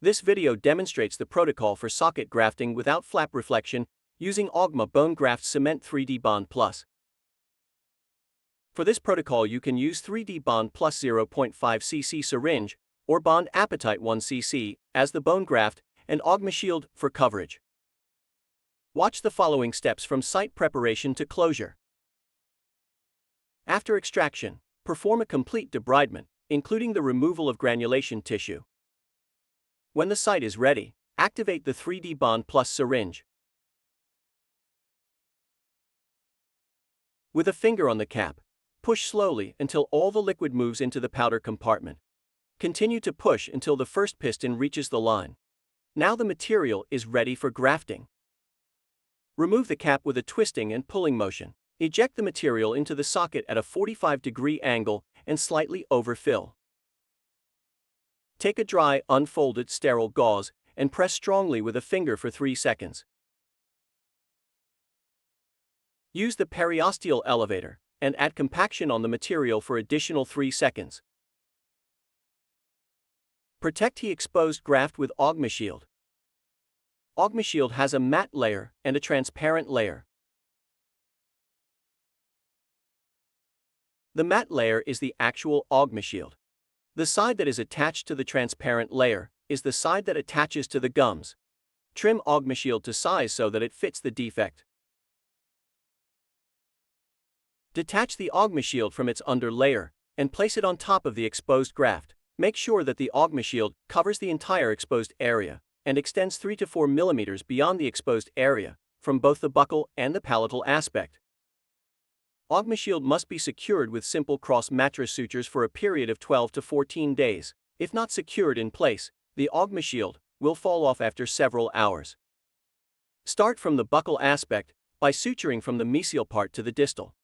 This video demonstrates the protocol for socket grafting without flap reflection using Augma Bone Graft Cement 3D Bond Plus. For this protocol you can use 3D Bond Plus 0.5 cc syringe or Bond Apatite 1 cc as the bone graft and Augma Shield for coverage. Watch the following steps from site preparation to closure. After extraction, perform a complete debridement, including the removal of granulation tissue. When the site is ready, activate the 3D Bond Plus syringe. With a finger on the cap, push slowly until all the liquid moves into the powder compartment. Continue to push until the first piston reaches the line. Now the material is ready for grafting. Remove the cap with a twisting and pulling motion. Eject the material into the socket at a 45-degree angle and slightly overfill. Take a dry, unfolded, sterile gauze and press strongly with a finger for 3 seconds. Use the periosteal elevator and add compaction on the material for additional 3 seconds. Protect the exposed graft with Augma Shield. Augma Shield has a matte layer and a transparent layer. The matte layer is the actual Augma Shield. The side that is attached to the transparent layer is the side that attaches to the gums. Trim Augma Shield to size so that it fits the defect. Detach the Augma Shield from its under layer and place it on top of the exposed graft. Make sure that the Augma Shield covers the entire exposed area and extends 3 to 4 millimeters beyond the exposed area from both the buccal and the palatal aspect. Augma Shield must be secured with simple cross-mattress sutures for a period of 12 to 14 days. If not secured in place, the Augma Shield will fall off after several hours. Start from the buccal aspect by suturing from the mesial part to the distal.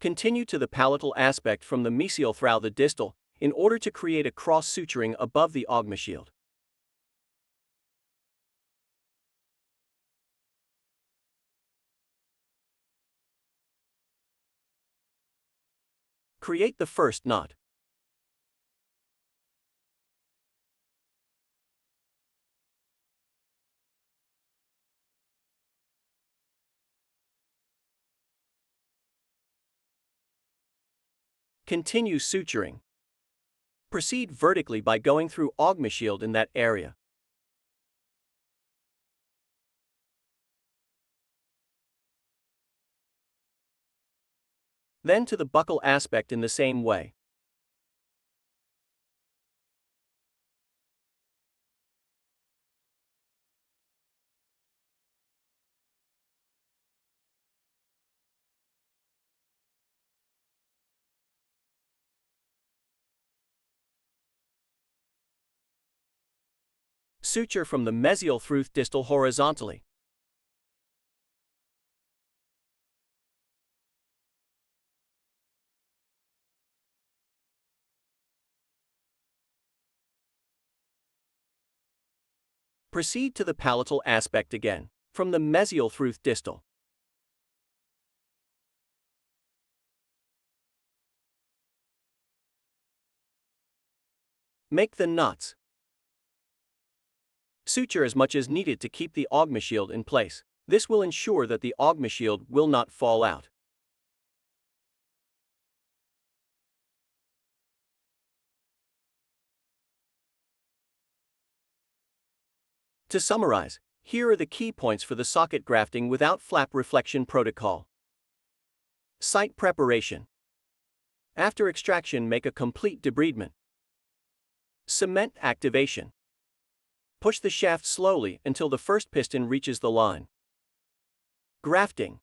Continue to the palatal aspect from the mesial through the distal in order to create a cross-suturing above the Augma Shield. Create the first knot. Continue suturing. Proceed vertically by going through Augma Shield in that area. Then to the buccal aspect in the same way. Suture from the mesial through distal horizontally. Proceed to the palatal aspect again, from the mesial through distal. Make the knots. Suture as much as needed to keep the Augma Shield in place. This will ensure that the Augma Shield will not fall out. To summarize, here are the key points for the socket grafting without flap reflection protocol. Site preparation. After extraction, make a complete debridement. Cement activation. Push the shaft slowly until the first piston reaches the line. Grafting.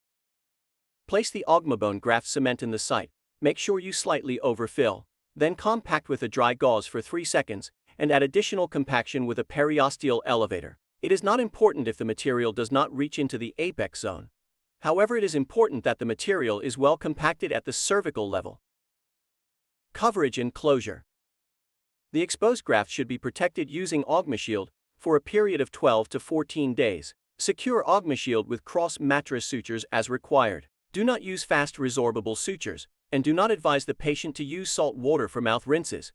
Place the Augma Bone Graft Cement in the site. Make sure you slightly overfill. Then compact with a dry gauze for 3 seconds and add additional compaction with a periosteal elevator. It is not important if the material does not reach into the apex zone. However, it is important that the material is well compacted at the cervical level. Coverage and closure. The exposed graft should be protected using Augma Shield for a period of 12 to 14 days. Secure Augma Shield with cross-mattress sutures as required. Do not use fast resorbable sutures, and do not advise the patient to use salt water for mouth rinses,